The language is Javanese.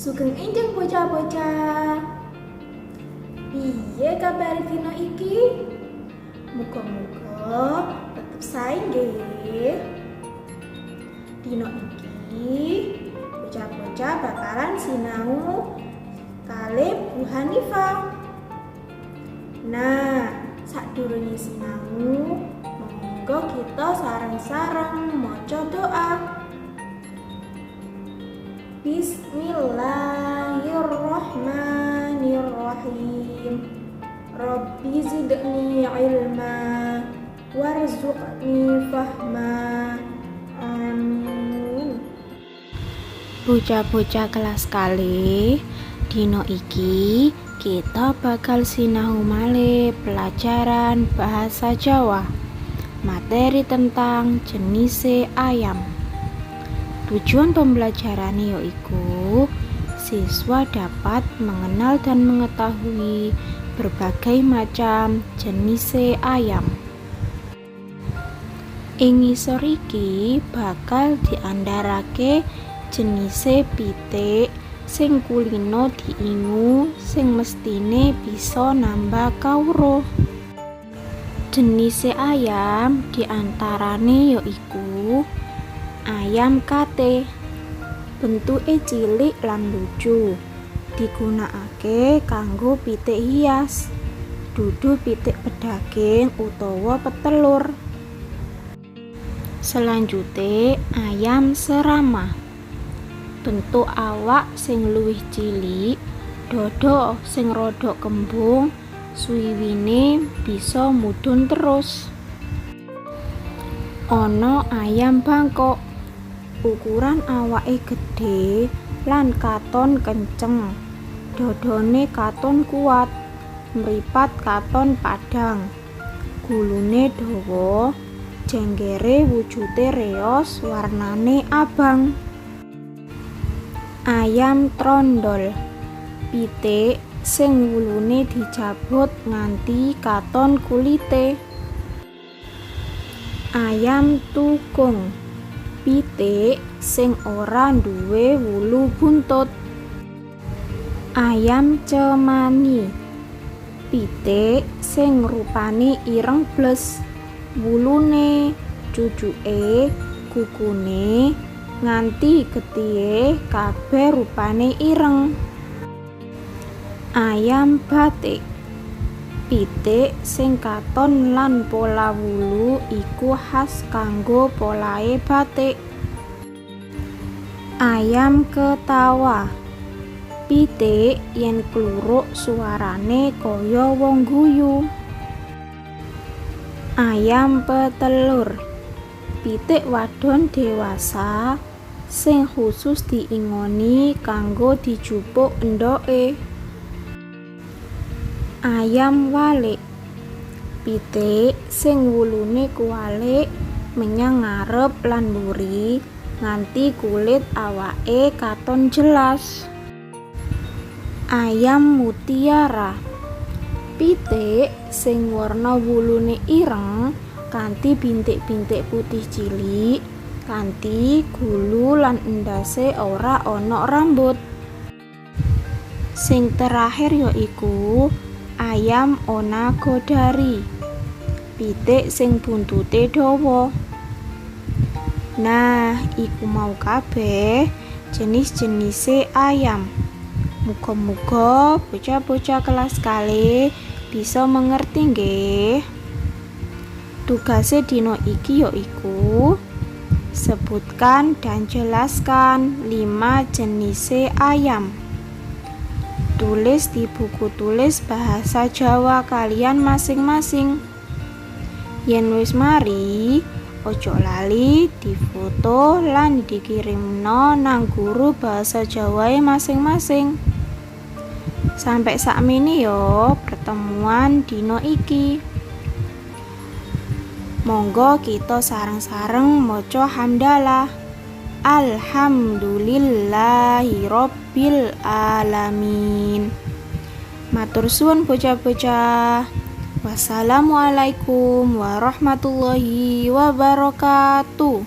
Sugeng enjing bocah-bocah. Piye kabar dina iki? Muga-muga tetep sae nggih. Dina iki bocah-bocah bakalan sinau kalih Bu Hanifah. Nah, sadurunge sinau, monggo kita sareng-sareng maca doa. Bismillahirrahmanirrahim. Rabbi zidni ilma warzuqni fahma. Amin. Bocah-bocah kelas kali, dino iki kita bakal sinau malih pelajaran bahasa Jawa. Materi tentang jenis ayam. Tujuan pembelajaran yaitu siswa dapat mengenal dan mengetahui berbagai macam jenis ayam. Ing ngisor iki bakal diandharake jenis pitik sing kulino diingu sing mestine bisa nambah kawruh. Jenis ayam diantarane yaiku ayam kate, bentuke cilik lan lucu, digunakake kanggo pitik hias, dudu pitik pedaging utawa petelur. Selanjutnya ayam serama, bentuk awak sing luwih cilik, dodo sing rada kembung, suwiwine bisa mudhun terus. Ana ayam bangkok, ukuran awake gedhe lan katon kenceng, dodone katon kuat, mripat katon padhang, gulune dawa, jenggere wujude reos, warnane abang. Ayam trondol, pitik sing wulune dijabut nganti katon kulite. Ayam tukung, pitik sing ora duwe wulu buntut. Ayam cemani, pitik sing rupane ireng bles, wulune, cucuke, kukune nganti getihé kabeh rupane ireng. Ayam batik, pitik sing katon lan pola wulu iku khas kanggo polahe batik. Ayam ketawa, pitik yen kluruk suarane kaya wong guyu. Ayam petelur, pitik wadon dewasa sing khusus diingoni kanggo dijupuk endoke. Ayam walik, pitik sing wulune kuwalik menyang ngarep lan mburi nganti kulit awake katon jelas. Ayam mutiara, pitik sing warna wulune ireng kanthi bintik-bintik putih cilik, kanthi gulu lan endase ora ana rambut. Sing terakhir yaiku ayam onagodari, pitik sing buntute dawa. Nah, iku mau kabeh jenis-jenis ayam. Muga-muga bocah-bocah kelas kali bisa mengerti nggih. Tugase dina iki yaiku sebutkan dan jelaskan 5 jenis ayam. Tulis di buku tulis bahasa Jawa kalian masing-masing. Yen wis mari, ojo lali difoto lan dikirimno nang guru bahasa Jawae masing-masing. Sampai sakmene yo pertemuan dino iki. Monggo kita sareng-sareng maca hamdalah. Alhamdulillahirabbil alamin. Matur suwun bocah-bocah. Wassalamualaikum warahmatullahi wabarakatuh.